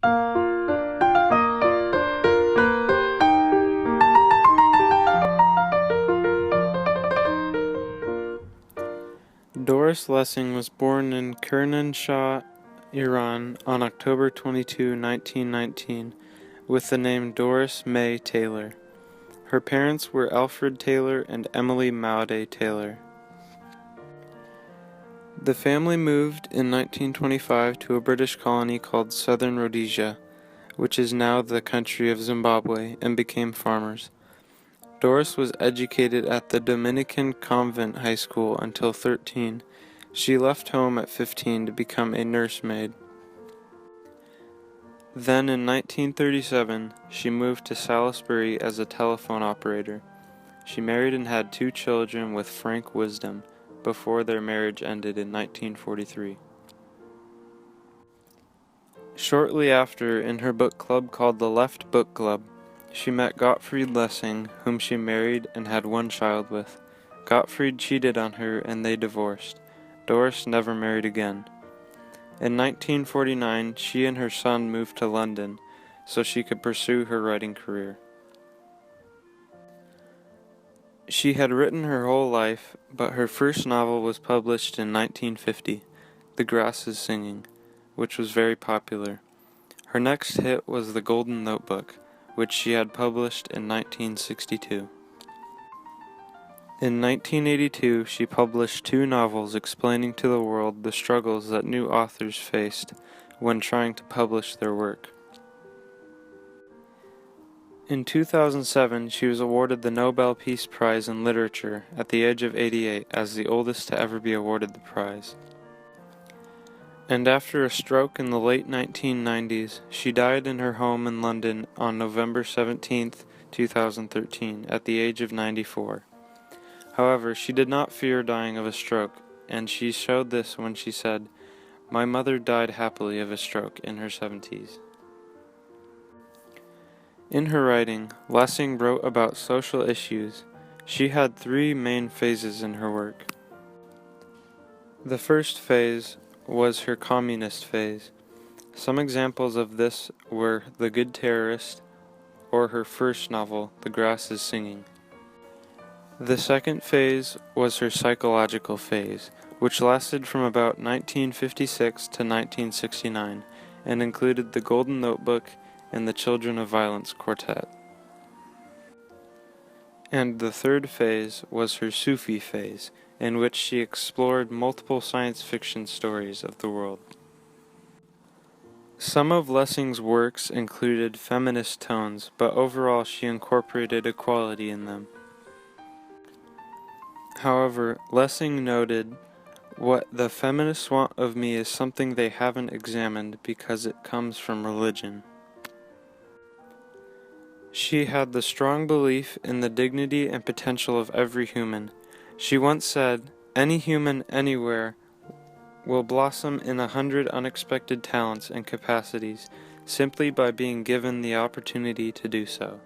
Doris Lessing was born in Kermanshah, Iran on October 22, 1919, with the name Doris May Taylor. Her parents were Alfred Taylor and Emily Maude Taylor. The family moved in 1925 to a British colony called Southern Rhodesia, which is now the country of Zimbabwe, and became farmers. Doris was educated at the Dominican Convent High School until 13. She left home at 15 to become a nursemaid. Then in 1937, she moved to Salisbury as a telephone operator. She married and had 2 children with Frank Wisdom before their marriage ended in 1943. Shortly after, in her book club called the Left Book Club, she met Gottfried Lessing, whom she married and had 1 child with. Gottfried cheated on her and they divorced. Doris never married again. In 1949, she and her son moved to London so she could pursue her writing career. She had written her whole life, but her first novel was published in 1950, The Grass is Singing, which was very popular. Her next hit was The Golden Notebook, which she had published in 1962. In 1982, she published 2 novels explaining to the world the struggles that new authors faced when trying to publish their work. In 2007, she was awarded the Nobel Peace Prize in Literature at the age of 88 as the oldest to ever be awarded the prize. And after a stroke in the late 1990s, she died in her home in London on November 17, 2013, at the age of 94. However, she did not fear dying of a stroke, and she showed this when she said, "My mother died happily of a stroke in her 70s. In her writing, Lessing wrote about social issues. She had 3 main phases in her work. The first phase was her communist phase. Some examples of this were The Good Terrorist, or her first novel, The Grass is Singing. The second phase was her psychological phase, which lasted from about 1956 to 1969, and included The Golden Notebook and The Children of Violence Quartet. And the third phase was her Sufi phase, in which she explored multiple science fiction stories of the world. Some of Lessing's works included feminist tones, but overall she incorporated equality in them. However, Lessing noted, "What the feminists want of me is something they haven't examined because it comes from religion." She had the strong belief in the dignity and potential of every human. She once said, "Any human anywhere will blossom in 100 unexpected talents and capacities simply by being given the opportunity to do so."